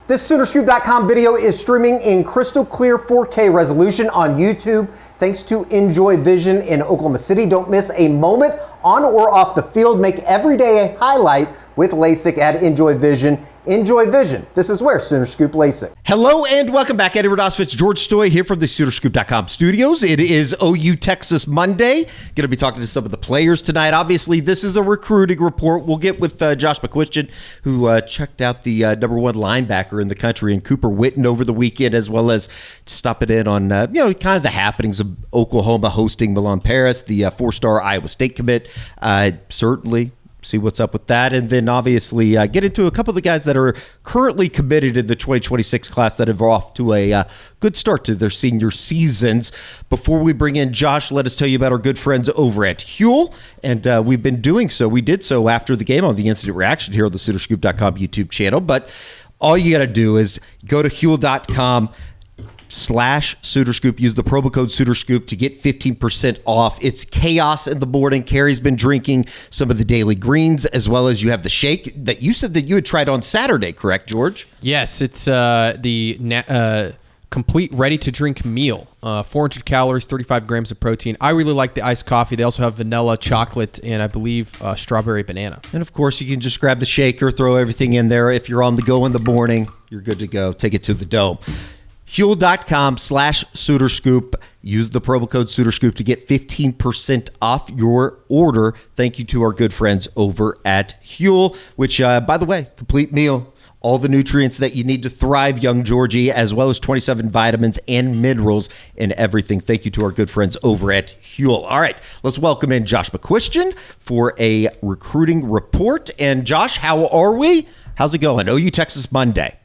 This Soonerscoop.com video is streaming in crystal clear 4K resolution on YouTube thanks to Enjoy Vision in Oklahoma City. Don't miss a moment on or off the field. Make every day a highlight with LASIK at Enjoy Vision. Enjoy Vision. This is where Sooner Scoop LASIK. Hello and welcome back. Eddie Rodosovich, George Stoy here from the Soonerscoop.com studios. It is OU Texas Monday. Going to be talking to some of the players tonight. Obviously, this is a recruiting report. We'll get with Josh McCuistion, who checked out the number one linebacker in the country, and Cooper Witten over the weekend, as well as stopping in on kind of the happenings of Oklahoma hosting Milan Paris, the four-star Iowa State commit. Certainly see what's up with that, and then obviously get into a couple of the guys that are currently committed in the 2026 class that have off to a good start to their senior seasons. Before we bring in Josh, let us tell you about our good friends over at Huel, and we've been doing so. We did so after the game on the Instant Reaction here on the Soonerscoop.com YouTube channel, but all you got to do is go to Huel.com/Soonerscoop. Use the promo code Soonerscoop to get 15% off. It's chaos in the morning. Carrie's been drinking some of the daily greens, as well as you have the shake that you said that you had tried on Saturday, correct, George? Yes, it's the complete ready-to-drink meal. 400 calories, 35 grams of protein. I really like the iced coffee. They also have vanilla, chocolate, and I believe strawberry banana. And, of course, you can just grab the shaker, throw everything in there. If you're on the go in the morning, you're good to go. Take it to the dome. Huel.com/Soonerscoop. Use the promo code Soonerscoop to get 15% off your order. Thank you to our good friends over at Huel, which, by the way, complete meal. All the nutrients that you need to thrive, young Georgie, as well as 27 vitamins and minerals and everything. Thank you to our good friends over at Huel. All right, let's welcome in Josh McCuistion for a recruiting report. And Josh, how are we? How's it going? OU Texas Monday.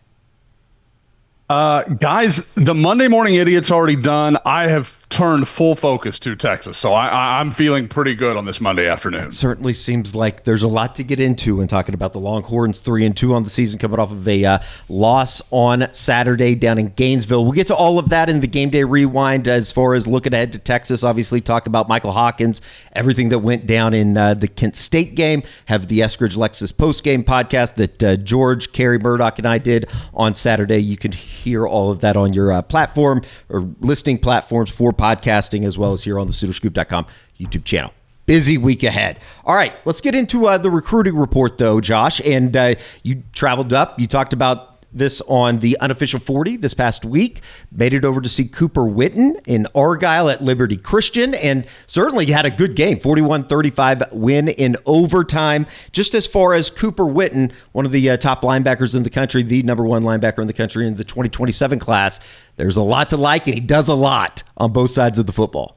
Guys, the Monday Morning Idiot's already done. I have turned full focus to Texas, so I'm feeling pretty good on this Monday afternoon. It certainly seems like there's a lot to get into when talking about the Longhorns, 3-2 on the season, coming off of a loss on Saturday down in Gainesville. We'll get to all of that in the Game Day Rewind as far as looking ahead to Texas. Obviously, talk about Michael Hawkins, everything that went down in the Kent State game. Have the Eskridge Lexus post-game podcast that George, Carrie Murdoch, and I did on Saturday. You can hear all of that on your platform or listening platforms for podcasting, as well as here on the Soonerscoop.com YouTube channel. Busy week ahead. All right, let's get into the recruiting report, though, Josh. And you traveled up. You talked about this on the Unofficial 40 this past week. Made it over to see Cooper Witten in Argyle at Liberty Christian, and certainly had a good game, 41-35 win in overtime. Just as far as Cooper Witten, one of the top linebackers in the country, the number one linebacker in the country in the 2027 class, there's a lot to like, and he does a lot on both sides of the football.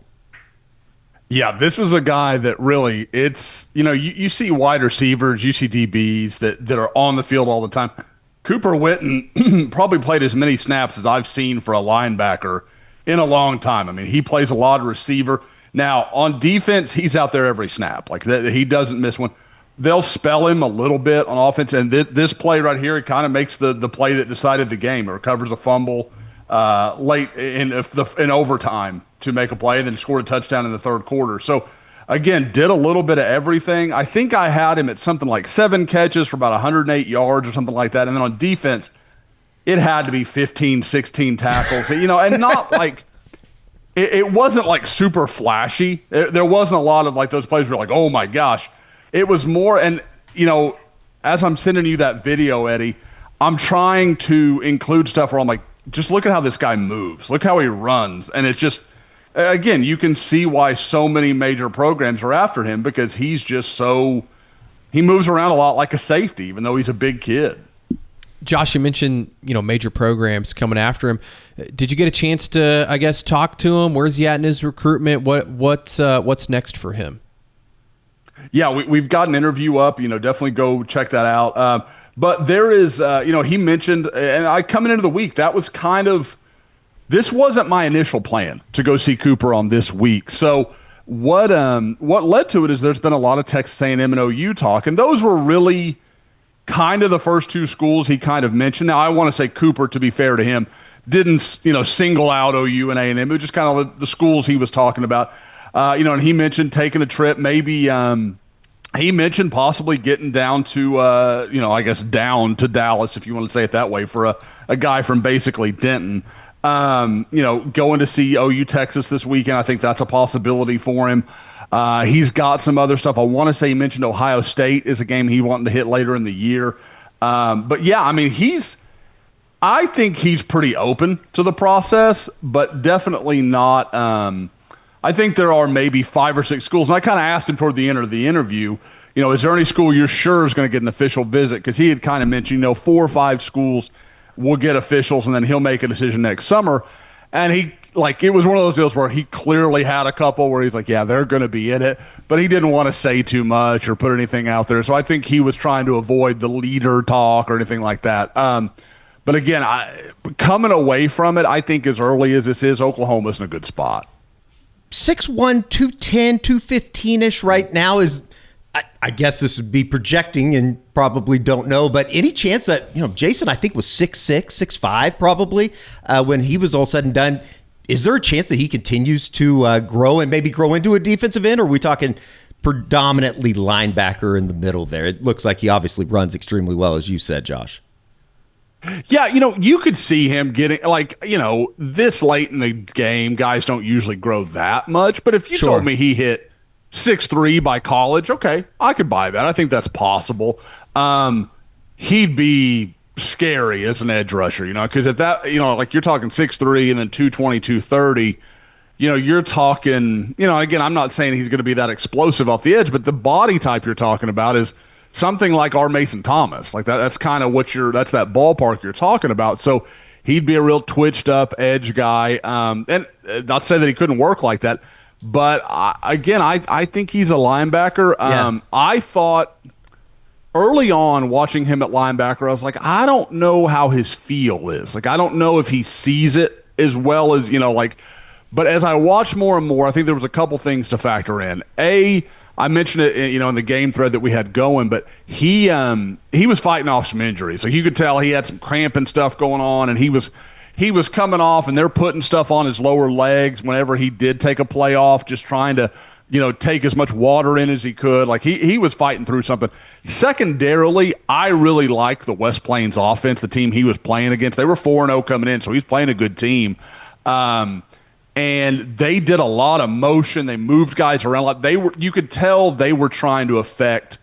Yeah, this is a guy that really, it's, you see wide receivers, you see DBs that are on the field all the time. Cooper Witten probably played as many snaps as I've seen for a linebacker in a long time. I mean, he plays a lot of receiver. Now, on defense, he's out there every snap. Like, he doesn't miss one. They'll spell him a little bit on offense, and this play right here, it kind of makes the play that decided the game. It recovers a fumble late in overtime to make a play, and then scored a touchdown in the third quarter. So, again, did a little bit of everything. I think I had him at something like 7 catches for about 108 yards or something like that. And then on defense, it had to be 15, 16 tackles. And not like it wasn't like super flashy. There wasn't a lot of like those plays where you're like, oh my gosh. It was more, and as I'm sending you that video, Eddie, I'm trying to include stuff where I'm like, just look at how this guy moves. Look how he runs. And it's just, again, you can see why so many major programs are after him, because he's just he moves around a lot like a safety, even though he's a big kid. Josh, you mentioned, major programs coming after him. Did you get a chance to, I guess, talk to him? Where's he at in his recruitment? What's next for him? Yeah, we've got an interview up. Definitely go check that out. But there is, he mentioned, and coming into the week, that was kind of, this wasn't my initial plan to go see Cooper on this week. So what led to it is there's been a lot of Texas A&M and OU talk, and those were really kind of the first two schools he kind of mentioned. Now, I want to say Cooper, to be fair to him, didn't single out OU and A&M. It was just kind of the schools he was talking about. And he mentioned taking a trip, maybe He mentioned possibly getting down to, I guess down to Dallas, if you want to say it that way, for a guy from basically Denton. Going to see OU Texas this weekend, I think that's a possibility for him. He's got some other stuff. I want to say he mentioned Ohio State is a game he wanted to hit later in the year. But yeah, I mean, I think he's pretty open to the process, but definitely not. I think there are maybe 5 or 6 schools, and I kind of asked him toward the end of the interview, is there any school you're sure is going to get an official visit? Because he had kind of mentioned, 4 or 5 schools will get officials, and then he'll make a decision next summer. And it was one of those deals where he clearly had a couple where he's like, yeah, they're going to be in it, but he didn't want to say too much or put anything out there. So I think he was trying to avoid the leader talk or anything like that. But again, coming away from it, I think as early as this is, Oklahoma's in a good spot. 6'1", 210, 215-ish right now is, I guess this would be projecting and probably don't know, but any chance that, Jason, I think was 6'6", 6'5", probably, when he was all said and done. Is there a chance that he continues to grow and maybe grow into a defensive end, or are we talking predominantly linebacker in the middle there? It looks like he obviously runs extremely well, as you said, Josh. Yeah, you could see him getting, this late in the game, guys don't usually grow that much. But if you told me he hit 6'3" by college, okay, I could buy that. I think that's possible. He'd be scary as an edge rusher, because at that, you're talking 6'3" and then 220, 230, you're talking, again, I'm not saying he's going to be that explosive off the edge, but the body type you're talking about is something like our Mason Thomas. Like that's kind of that's that ballpark you're talking about. So he'd be a real twitched up edge guy. And not to say that he couldn't work like that, but I think he's a linebacker. I thought early on watching him at linebacker, I was like, I don't know how his feel is. Like, I don't know if he sees it as well as, but as I watch more and more, I think there was a couple things to factor in. I mentioned it, in the game thread that we had going, but he was fighting off some injuries. So you could tell he had some cramping stuff going on, and he was coming off, and they're putting stuff on his lower legs whenever he did take a play off, just trying to, take as much water in as he could. Like he was fighting through something. Secondarily, I really like the West Plains offense, the team he was playing against. They were 4-0 coming in, so he's playing a good team. And they did a lot of motion. They moved guys around. You could tell they were trying to affect,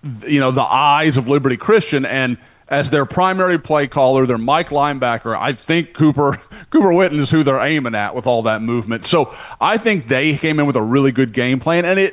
the eyes of Liberty Christian. And as their primary play caller, their Mike linebacker, I think Cooper Witten is who they're aiming at with all that movement. So I think they came in with a really good game plan, and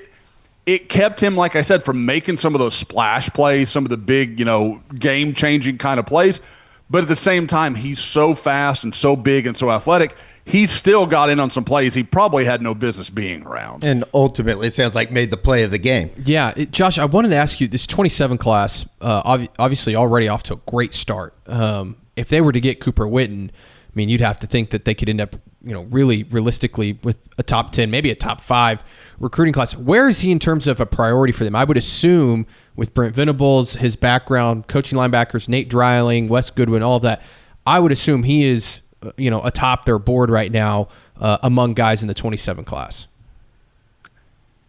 it kept him, like I said, from making some of those splash plays, some of the big, game-changing kind of plays. But at the same time, he's so fast and so big and so athletic, he still got in on some plays he probably had no business being around. And ultimately, it sounds like made the play of the game. Yeah, Josh, I wanted to ask you, this 27 class, obviously already off to a great start. If they were to get Cooper Witten, I mean, you'd have to think that they could end up, really realistically with a top 10, maybe a top 5 recruiting class. Where is he in terms of a priority for them? I would assume with Brent Venables, his background, coaching linebackers, Nate Dreiling, Wes Goodwin, all of that, I would assume he is, atop their board right now among guys in the 27 class.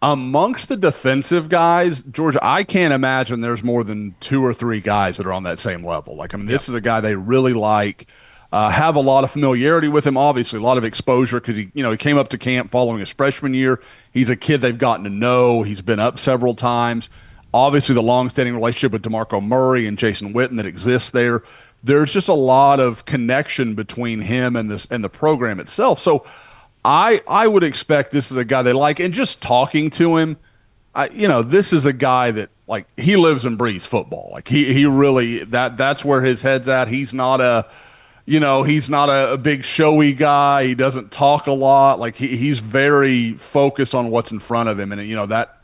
Amongst the defensive guys, Georgia, I can't imagine there's more than 2 or 3 guys that are on that same level. This is a guy they really like, have a lot of familiarity with him, obviously a lot of exposure because he came up to camp following his freshman year. He's a kid they've gotten to know. He's been up several times. Obviously, the long-standing relationship with DeMarco Murray and Jason Witten that exists there. There's just a lot of connection between him and the program itself. So I would expect this is a guy they like. And just talking to him, this is a guy that, he lives and breathes football. He really, that's where his head's at. He's not a big showy guy. He doesn't talk a lot. He's very focused on what's in front of him. And, that,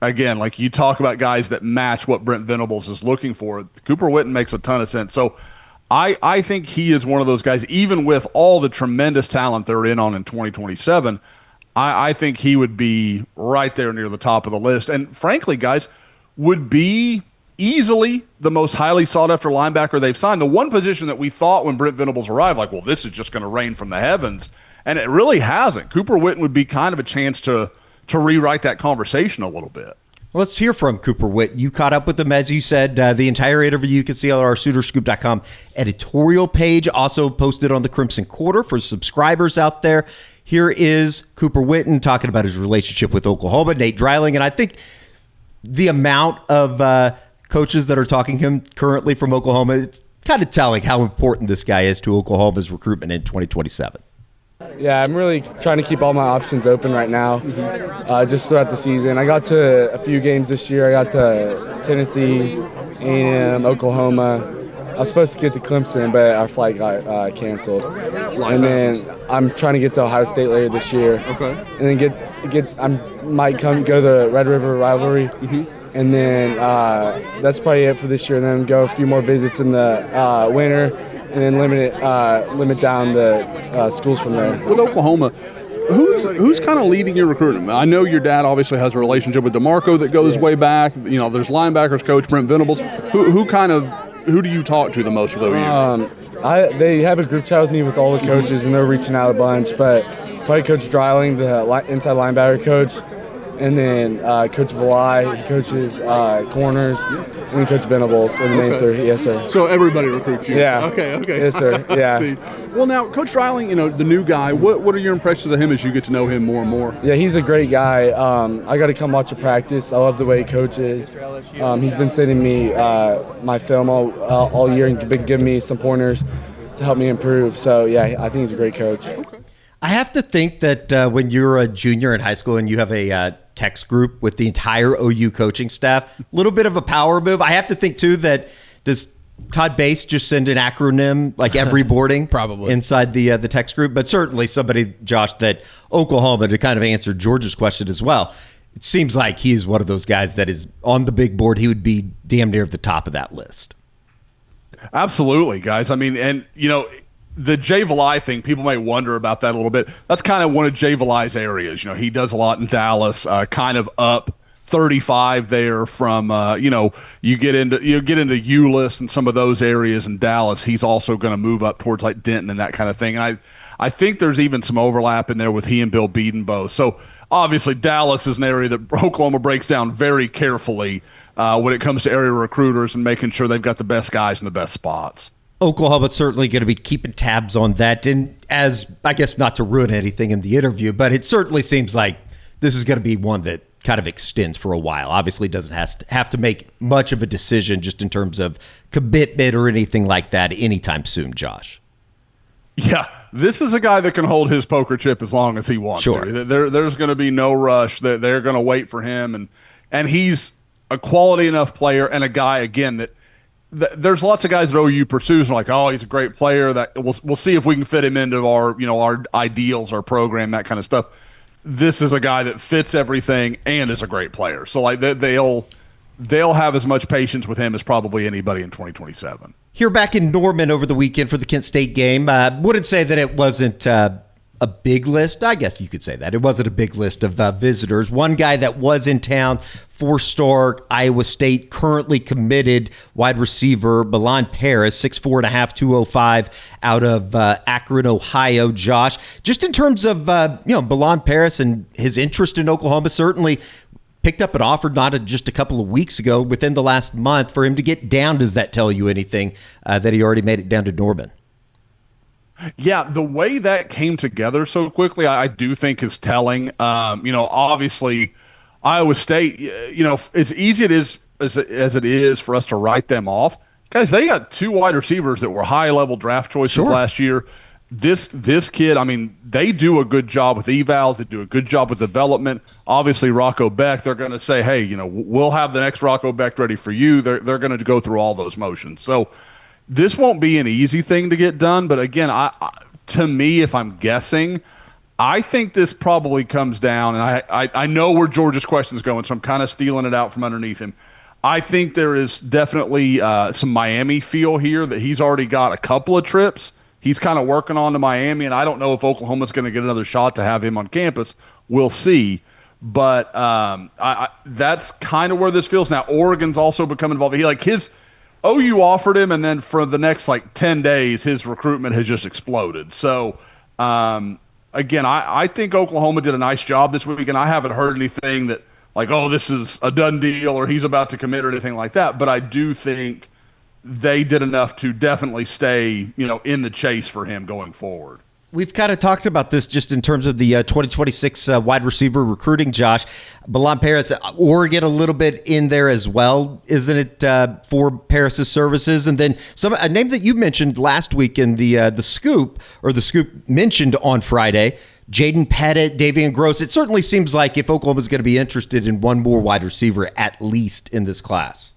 again, you talk about guys that match what Brent Venables is looking for. Cooper Witten makes a ton of sense. So I think he is one of those guys, even with all the tremendous talent they're in 2027, I think he would be right there near the top of the list. And frankly, guys, would be easily the most highly sought-after linebacker they've signed. The one position that we thought when Brent Venables arrived, this is just going to rain from the heavens, and it really hasn't. Cooper Witten would be kind of a chance to rewrite that conversation a little bit. Let's hear from Cooper Witten. You caught up with him, as you said. The entire interview you can see on our SoonerScoop.com editorial page, also posted on the Crimson Quarter for subscribers out there. Here is Cooper Witten talking about his relationship with Oklahoma, Nate Dreiling, and I think the amount of coaches that are talking to him currently from Oklahoma, it's kind of telling how important this guy is to Oklahoma's recruitment in 2027. Yeah, I'm really trying to keep all my options open right now, just throughout the season. I got to a few games this year. I got to Tennessee, A&M, Oklahoma. I was supposed to get to Clemson, but our flight got canceled. And then I'm trying to get to Ohio State later this year. Okay. And then I might go to the Red River rivalry. And then that's probably it for this year. And then go a few more visits in the winter. And then limit down the schools from there. With Oklahoma, who's kind of leading your recruitment? I know your dad obviously has a relationship with DeMarco that goes way back. You know, there's linebackers coach Brent Venables. Who do you talk to the most with OU? They have a group chat with me with all the coaches, and they're reaching out a bunch. But probably Coach Dreiling, the inside linebacker coach, and then Coach Valai, he coaches corners, and then Coach Venables, and the main three. Yes, sir. So everybody recruits you? Yeah. Okay. Yes, sir. Yeah. See. Well, now, Coach Dreiling, the new guy, what are your impressions of him as you get to know him more and more? Yeah, he's a great guy. I got to come watch a practice. I love the way he coaches. He's been sending me my film all year and been giving me some pointers to help me improve. So, yeah, I think he's a great coach. Okay. I have to think that when you're a junior in high school and you have a text group with the entire OU coaching staff, a little bit of a power move. I have to think, too, that does Todd Bass just send an acronym like every boarding Probably inside the text group? But certainly somebody, Josh, that Oklahoma, to kind of answer George's question as well, it seems like he is one of those guys that is on the big board. He would be damn near at the top of that list. Absolutely, guys. I mean, and, the Jay Valai thing, people may wonder about that a little bit. That's kind of one of Jay Valai's areas. He does a lot in Dallas, kind of up 35 there from, you get into Euless and some of those areas in Dallas. He's also going to move up towards like Denton and that kind of thing. And I think there's even some overlap in there with he and Bill Bedenbaugh. So obviously Dallas is an area that Oklahoma breaks down very carefully when it comes to area recruiters and making sure they've got the best guys in the best spots. Oklahoma's certainly going to be keeping tabs on that. And as, I guess, not to ruin anything in the interview, but it certainly seems like this is going to be one that kind of extends for a while. Obviously doesn't have to make much of a decision just in terms of commitment or anything like that anytime soon, Josh. Yeah, this is a guy that can hold his poker chip as long as he wants to. There's going to be no rush. They're going to wait for him. And he's a quality enough player and a guy, again, that there's lots of guys that OU pursues and like, oh, he's a great player. That we'll see if we can fit him into our ideals, our program, that kind of stuff. This is a guy that fits everything and is a great player. So like they'll have as much patience with him as probably anybody in 2027. Here back in Norman over the weekend for the Kent State game, wouldn't say that it wasn't a big list. I guess you could say that. It wasn't a big list of visitors. One guy that was in town, 4-star Iowa State, currently committed wide receiver Milan Paris, 6'4.5", 205, out of Akron, Ohio. Josh, just in terms of Milan Paris and his interest in Oklahoma, certainly picked up an offer not just a couple of weeks ago, within the last month, for him to get down. Does that tell you anything that he already made it down to Norman? Yeah, the way that came together so quickly, I do think is telling. Obviously, Iowa State, as easy as it is for us to write them off, guys, they got two wide receivers that were high-level draft choices last year. This kid, I mean, they do a good job with evals. They do a good job with development. Obviously, Rocco Beck, they're going to say, hey, we'll have the next Rocco Beck ready for you. They're going to go through all those motions. So this won't be an easy thing to get done. But again, to me, if I'm guessing, I think this probably comes down, and I know where George's question's going, so I'm kind of stealing it out from underneath him. I think there is definitely some Miami feel here, that he's already got a couple of trips. He's kind of working on to Miami, and I don't know if Oklahoma's going to get another shot to have him on campus. We'll see. But that's kind of where this feels. Now, Oregon's also become involved. His OU offered him, and then for the next 10 days, his recruitment has just exploded. So, again, I think Oklahoma did a nice job this week, and I haven't heard anything that like, oh, this is a done deal or he's about to commit or anything like that. But I do think they did enough to definitely stay, in the chase for him going forward. We've kind of talked about this just in terms of the 2026 wide receiver recruiting, Josh. Milan Paris, Oregon a little bit in there as well, isn't it, for Paris's services? And then a name that you mentioned last week in the Scoop, or the Scoop mentioned on Friday, Jaden Pettit, Davian Gross. It certainly seems like if Oklahoma's going to be interested in one more wide receiver at least in this class.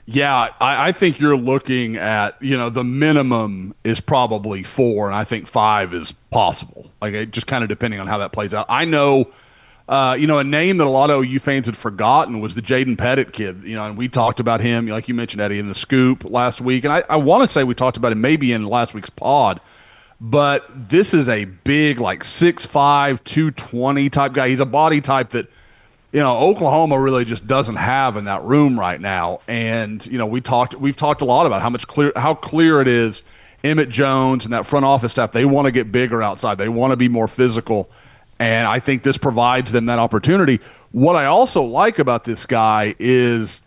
Yeah, I think you're looking at, the minimum is probably 4, and I think 5 is possible. Like, it just kind of depending on how that plays out. I know, a name that a lot of OU fans had forgotten was the Jaden Pettit kid, and we talked about him, like you mentioned, Eddie, in the Scoop last week. And I want to say we talked about him maybe in last week's pod, but this is a big, like 6'5", 220 type guy. He's a body type that, Oklahoma really just doesn't have in that room right now. And, we've talked a lot about how clear it is. Emmett Jones and that front office staff, they want to get bigger outside. They want to be more physical. And I think this provides them that opportunity. What I also like about this guy is,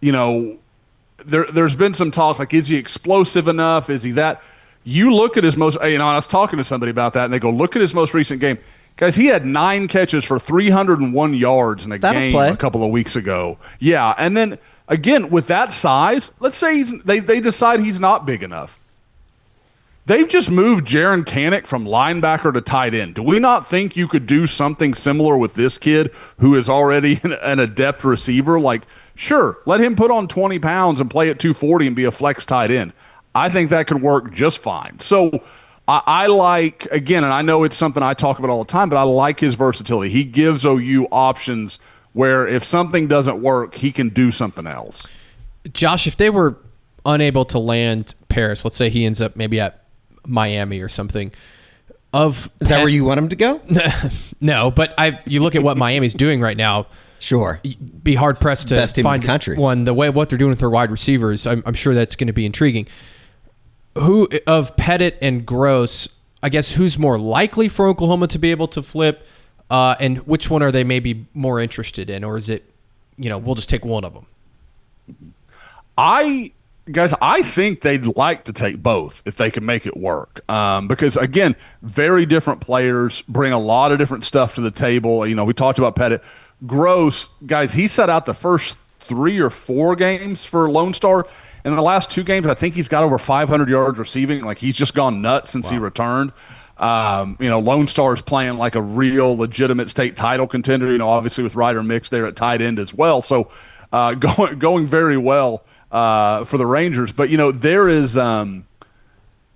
there's been some talk, like, is he explosive enough? Is he that? You look at his most, I was talking to somebody about that, and they go, look at his most recent game. Guys, he had 9 catches for 301 yards in a game a couple of weeks ago. Yeah, and then, again, with that size, let's say they decide he's not big enough. They've just moved Jaron Canick from linebacker to tight end. Do we not think you could do something similar with this kid who is already an adept receiver? Like, sure, let him put on 20 pounds and play at 240 and be a flex tight end. I think that could work just fine. So I like, again, and I know it's something I talk about all the time, but I like his versatility. He gives OU options where if something doesn't work, he can do something else. Josh, if they were unable to land Paris, let's say he ends up maybe at Miami or something. Is that where you want him to go? No, but you look at what Miami's doing right now. Sure. Be hard pressed to best team find in the country. What they're doing with their wide receivers. I'm sure that's going to be intriguing. Who of Pettit and Gross, I guess, who's more likely for Oklahoma to be able to flip, and which one are they maybe more interested in, or is it, we'll just take one of them? I think they'd like to take both if they can make it work. Because, again, very different players bring a lot of different stuff to the table. We talked about Pettit. Gross, guys, he set out the first 3 or 4 games for Lone Star. In the last 2 games, I think he's got over 500 yards receiving. Like, he's just gone nuts since he returned. Lone Star is playing like a real legitimate state title contender, obviously with Ryder Mix there at tight end as well. So going very well for the Rangers. But, there is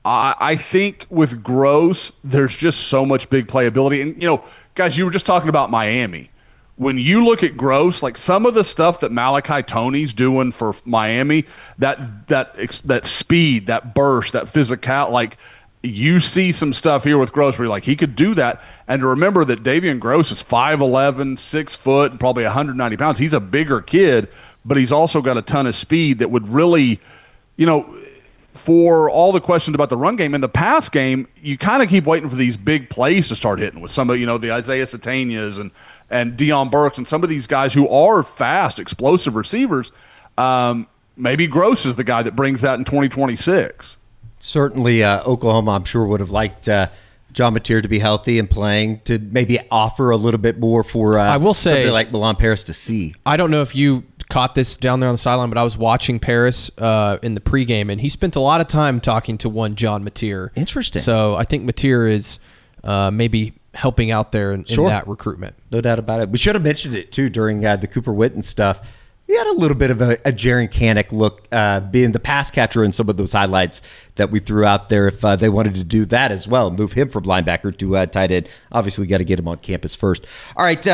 I think with Gross, there's just so much big playability. And, guys, you were just talking about Miami. When you look at Gross, like some of the stuff that Malachi Toney's doing for Miami, that speed, that burst, that physical, like you see some stuff here with Gross where you're like, he could do that. And to remember that Davian Gross is 5'11", 6 foot, and probably 190 pounds. He's a bigger kid, but he's also got a ton of speed that would really, for all the questions about the run game, in the pass game, you kind of keep waiting for these big plays to start hitting with some of, the Isaiah Satanias and Deion Burks and some of these guys who are fast, explosive receivers. Maybe Gross is the guy that brings that in 2026. Certainly, Oklahoma, I'm sure, would have liked John Mateer to be healthy and playing, to maybe offer a little bit more for I will say, somebody like Milan Paris to see. I don't know if you caught this down there on the sideline, but I was watching Paris in the pregame, and he spent a lot of time talking to one John Mateer. Interesting. So I think Mateer is maybe helping out there in that recruitment. No doubt about it. We should have mentioned it, too, during the Cooper Witten stuff. He had a little bit of a Jaron Canick look, being the pass catcher in some of those highlights that we threw out there. If they wanted to do that as well, move him from linebacker to tight end, obviously got to get him on campus first. All right,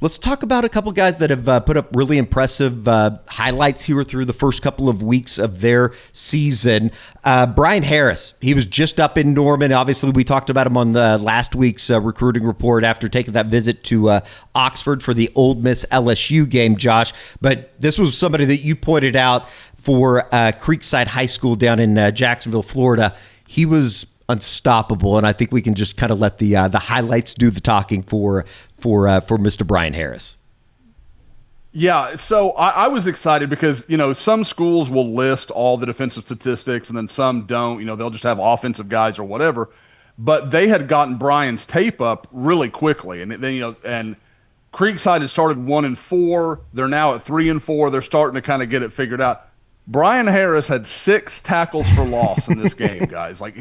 let's talk about a couple guys that have put up really impressive highlights here through the first couple of weeks of their season. Brian Harris, he was just up in Norman. Obviously, we talked about him on the last week's recruiting report after taking that visit to Oxford for the Ole Miss LSU game, Josh. But this was somebody that you pointed out for Creekside High School down in Jacksonville, Florida. He was unstoppable, and I think we can just kind of let the highlights do the talking for Mr. Brian Harris. Yeah, so I was excited because, some schools will list all the defensive statistics and then some don't. They'll just have offensive guys or whatever. But they had gotten Brian's tape up really quickly. And then, and Creekside had started 1-4. They're now at 3-4. They're starting to kind of get it figured out. Brian Harris had 6 tackles for loss in this game, guys. Like,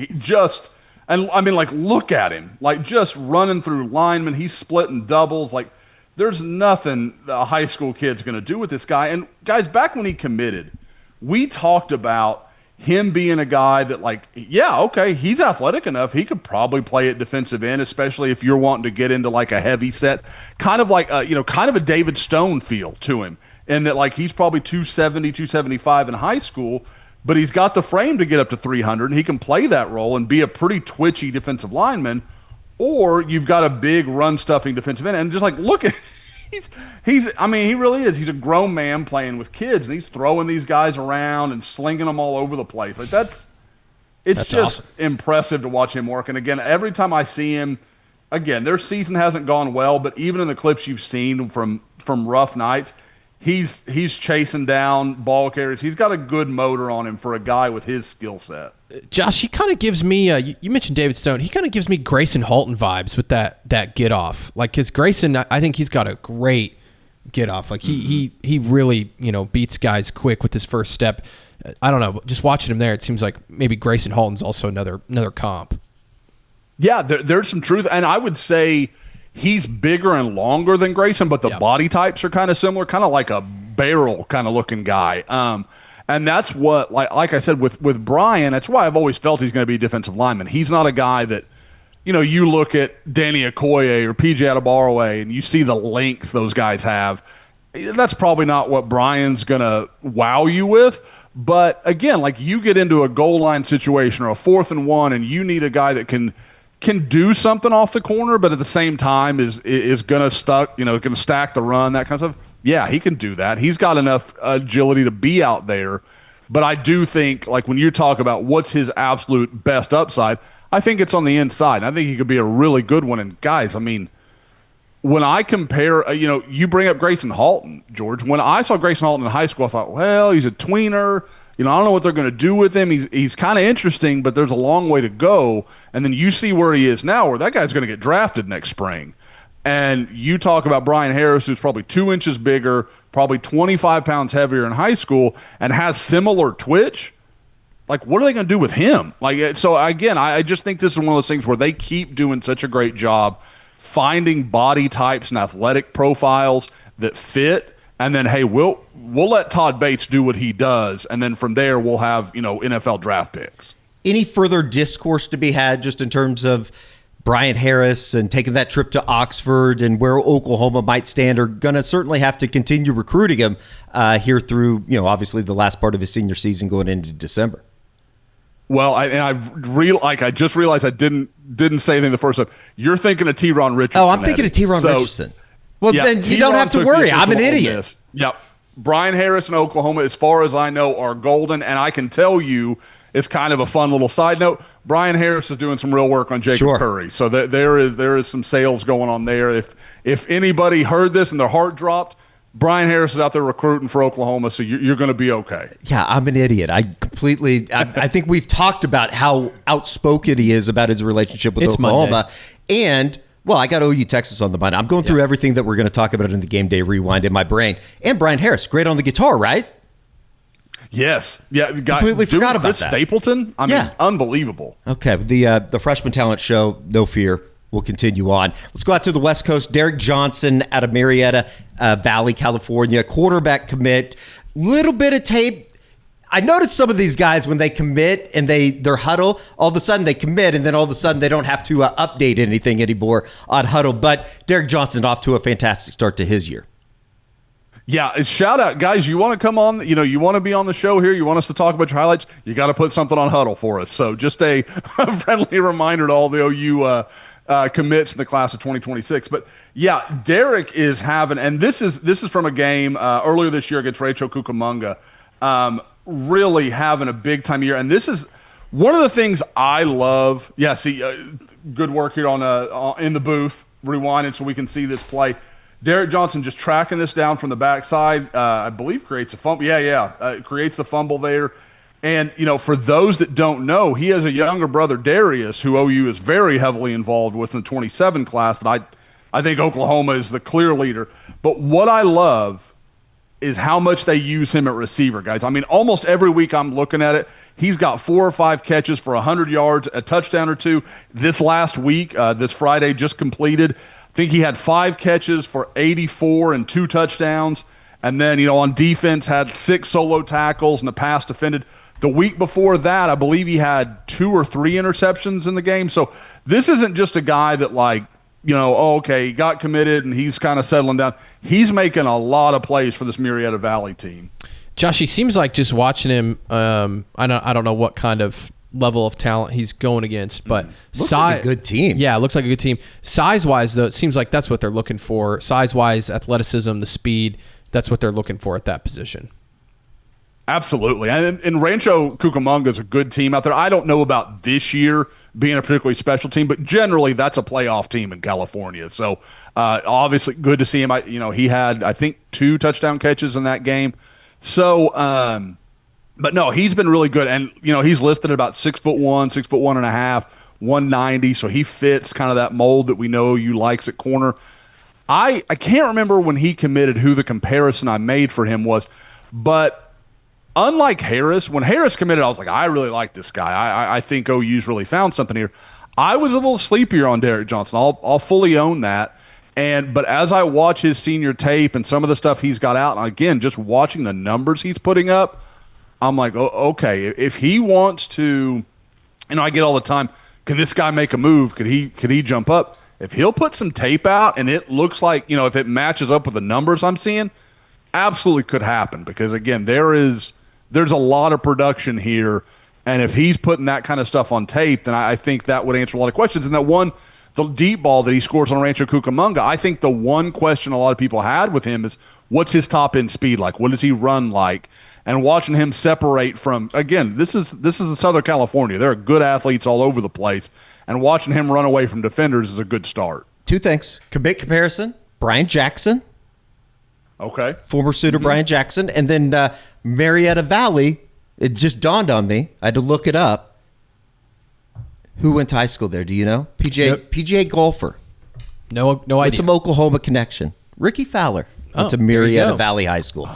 look at him. Like, just running through linemen. He's splitting doubles. Like, there's nothing a high school kid's going to do with this guy. And, guys, back when he committed, we talked about him being a guy that, he's athletic enough. He could probably play at defensive end, especially if you're wanting to get into, a heavy set. Kind of like, kind of a David Stone feel to him. And that, he's probably 270, 275 in high school, but he's got the frame to get up to 300, and he can play that role and be a pretty twitchy defensive lineman. Or you've got a big run-stuffing defensive end. And just, look at he really is. He's a grown man playing with kids, and he's throwing these guys around and slinging them all over the place. That's just awesome. Impressive to watch him work. And, again, every time I see him, again, their season hasn't gone well, but even in the clips you've seen from rough nights, he's chasing down ball carriers. He's got a good motor on him for a guy with his skill set. Josh, he kind of gives me, you mentioned David Stone, he kind of gives me Grayson Halton vibes with that get off. Because Grayson, I think he's got a great get off. He really, beats guys quick with his first step. I don't know, just watching him there, it seems like maybe Grayson Halton's also another comp. Yeah, there's some truth. And I would say he's bigger and longer than Grayson, but the body types are kind of similar, kind of like a barrel kind of looking guy. And that's what, like I said, with Brian, that's why I've always felt he's going to be a defensive lineman. He's not a guy that, you look at Danny Okoye or PJ Adebawore and you see the length those guys have. That's probably not what Brian's going to wow you with. But, again, you get into a goal line situation or a 4th and 1 and you need a guy that can do something off the corner, but at the same time is going to stack the run, that kind of stuff. Yeah, he can do that. He's got enough agility to be out there. But I do think, when you talk about what's his absolute best upside, I think it's on the inside. I think he could be a really good one. And, guys, when I compare, you bring up Grayson Halton, George. When I saw Grayson Halton in high school, I thought, well, he's a tweener. I don't know what they're going to do with him. He's kind of interesting, but there's a long way to go. And then you see where he is now, where that guy's going to get drafted next spring. And you talk about Brian Harris, who's probably 2 inches bigger, probably 25 pounds heavier in high school, and has similar twitch. What are they going to do with him? So, again, I just think this is one of those things where they keep doing such a great job finding body types and athletic profiles that fit. And then, hey, we'll let Todd Bates do what he does, and then from there we'll have, NFL draft picks. Any further discourse to be had just in terms of Brian Harris and taking that trip to Oxford and where Oklahoma might stand? Are going to certainly have to continue recruiting him here through, obviously the last part of his senior season going into December. Well, I just realized I didn't say anything the first time. You're thinking of T-Ron Richardson. Oh, I'm thinking of T-Ron Richardson. Well, then you don't have to worry. I'm an idiot. Yep. Brian Harris and Oklahoma, as far as I know, are golden. And I can tell you, it's kind of a fun little side note, Brian Harris is doing some real work on Jacob Curry. So there is some sales going on there. If anybody heard this and their heart dropped, Brian Harris is out there recruiting for Oklahoma, so you're going to be okay. Yeah, I'm an idiot. I think we've talked about how outspoken he is about his relationship with Oklahoma. Monday. And, well, I got OU Texas on the mind. I'm going through everything that we're going to talk about in the Game Day Rewind in my brain. And Brian Harris, great on the guitar, right? Yes. Yeah. Completely forgot about that. Stapleton? I mean, unbelievable. Okay. The Freshman Talent Show, no fear. We'll continue on. Let's go out to the West Coast. Derek Johnson out of Marietta Valley, California, quarterback commit. Little bit of tape. I noticed some of these guys when they commit and their huddle, all of a sudden they commit and then all of a sudden they don't have to update anything anymore on huddle. But Derek Johnson off to a fantastic start to his year. Yeah, shout out, guys. You want to come on, you want to be on the show here, you want us to talk about your highlights, you got to put something on huddle for us. So just a friendly reminder to all the OU commits in the class of 2026. But yeah, Derek is having, and this is from a game earlier this year against Rachel Cucamonga, really having a big time year. And this is one of the things I love. Yeah, see, good work here on in the booth, rewinding so we can see this play. Derek Johnson just tracking this down from the backside, I believe creates a fumble. Creates the fumble there. And, for those that don't know, he has a younger brother, Darius, who OU is very heavily involved with in the 27 class that I think Oklahoma is the clear leader. But what I love is how much they use him at receiver, guys. I mean, almost every week I'm looking at it. He's got 4 or 5 catches for 100 yards, a touchdown or 2. This last week, this Friday just completed, I think he had 5 catches for 84 and 2 touchdowns. And then, on defense had 6 solo tackles and a pass defended. The week before that, I believe he had 2 or 3 interceptions in the game. So this isn't just a guy that he got committed and he's kind of settling down. He's making a lot of plays for this Marietta Valley team. Josh, he seems like just watching him, I don't know what kind of level of talent he's going against, but looks like a good team. Yeah, it looks like a good team. Size-wise, though, it seems like that's what they're looking for. Size-wise, athleticism, the speed, that's what they're looking for at that position. Absolutely. And Rancho Cucamonga is a good team out there. I don't know about this year being a particularly special team, but generally that's a playoff team in California. So obviously good to see him. He had, I think, 2 touchdown catches in that game. So, but no, he's been really good. And, he's listed at about 6'1", 6'1.5", 190. So he fits kind of that mold that we know you likes at corner. I can't remember when he committed who the comparison I made for him was, but unlike Harris, when Harris committed, I was like, I really like this guy. I think OU's really found something here. I was a little sleepier on Derek Johnson. I'll fully own that. But as I watch his senior tape and some of the stuff he's got out, and again, just watching the numbers he's putting up, I'm like, oh, okay, if he wants to, I get all the time, can this guy make a move? Could he jump up? If he'll put some tape out and it looks like, if it matches up with the numbers I'm seeing, absolutely could happen. Because again, there's a lot of production here, and if he's putting that kind of stuff on tape, then I think that would answer a lot of questions. And the deep ball that he scores on Rancho Cucamonga, I think the one question a lot of people had with him is, what's his top end speed like? What does he run like? And watching him separate from, again, this is Southern California. There are good athletes all over the place, and watching him run away from defenders is a good start. 2 things. Commit comparison, Brian Jackson. Okay. Former student Brian Jackson. And then Marietta Valley, it just dawned on me. I had to look it up. Who went to high school there? Do you know? PGA golfer. No idea. With some Oklahoma connection. Ricky Fowler went to Marietta Valley High School.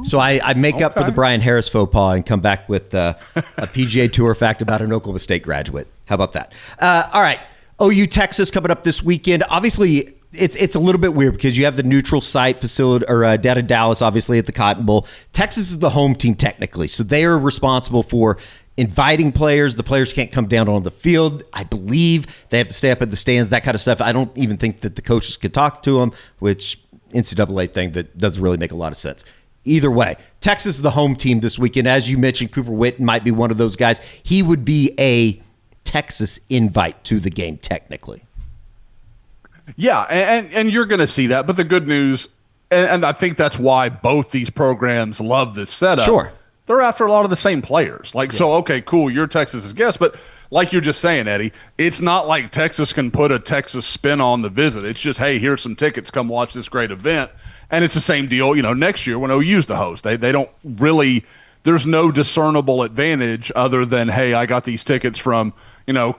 So I make up for the Brian Harris faux pas and come back with a PGA Tour fact about an Oklahoma State graduate. How about that? All right. OU Texas coming up this weekend. Obviously, it's a little bit weird because you have the neutral site facility or down in Dallas, obviously at the Cotton Bowl. Texas is the home team technically, so they are responsible for inviting players. The players can't come down on the field. I believe they have to stay up in the stands, that kind of stuff. I don't even think that the coaches could talk to them, which NCAA thing that doesn't really make a lot of sense. Either way, Texas is the home team this weekend. As you mentioned, Cooper Witten might be one of those guys. He would be a Texas invite to the game technically. Yeah, and you're going to see that. But the good news, and I think that's why both these programs love this setup. Sure. They're after a lot of the same players. So, okay, cool, you're Texas's guest. But like you're just saying, Eddie, it's not like Texas can put a Texas spin on the visit. It's just, hey, here's some tickets. Come watch this great event. And it's the same deal, next year when OU's the host. They don't really – there's no discernible advantage other than, hey, I got these tickets from –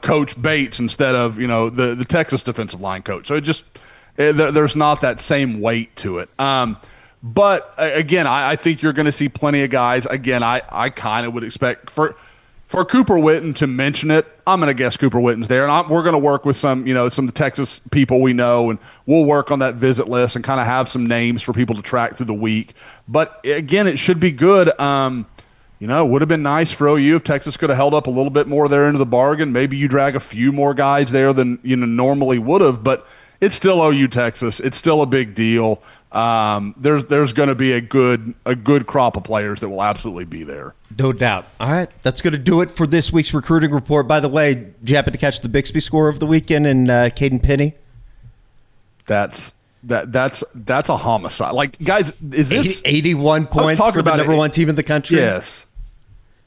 Coach Bates instead of, the Texas defensive line coach. So it just there's not that same weight to it. But again, I think you're going to see plenty of guys. Again, I kind of would expect for Cooper Witten to mention it. I'm going to guess Cooper Witten's there, and we're going to work with some of the Texas people we know, and we'll work on that visit list and kind of have some names for people to track through the week. But again, it should be good. It would have been nice for OU if Texas could have held up a little bit more there into the bargain. Maybe you drag a few more guys there than normally would have, but it's still OU Texas. It's still a big deal. There's going to be a good crop of players that will absolutely be there. No doubt. All right, that's going to do it for this week's recruiting report. By the way, did you happen to catch the Bixby score of the weekend and Caden Penny? That's a homicide. Like, guys, is this 81 points for the number one team in the country? Yes.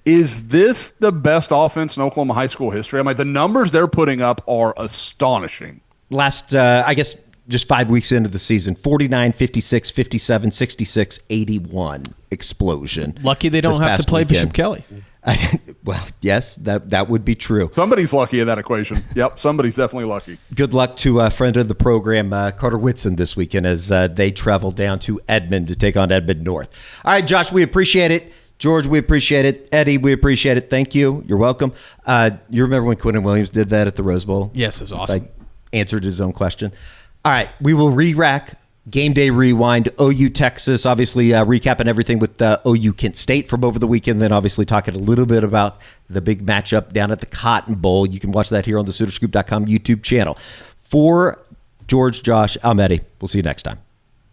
Is this the best offense in Oklahoma high school history? I mean, the numbers they're putting up are astonishing. Last, I guess, just 5 weeks into the season. 49, 56, 57, 66, 81 explosion. Lucky they don't this have to past play weekend. Bishop Kelly. Well, yes, that would be true. Somebody's lucky in that equation. Yep, somebody's definitely lucky. Good luck to a friend of the program, Carter Whitson, this weekend as they travel down to Edmond to take on Edmond North. All right, Josh, we appreciate it. George, we appreciate it. Eddie, we appreciate it. Thank you. You're welcome. You remember when Quentin Williams did that at the Rose Bowl? Yes, it was awesome. Like, answered his own question. All right, we will re-rack Game Day Rewind, OU Texas, obviously recapping everything with OU Kent State from over the weekend, then obviously talking a little bit about the big matchup down at the Cotton Bowl. You can watch that here on the SoonerScoop.com YouTube channel. For George, Josh, I'm Eddie. We'll see you next time.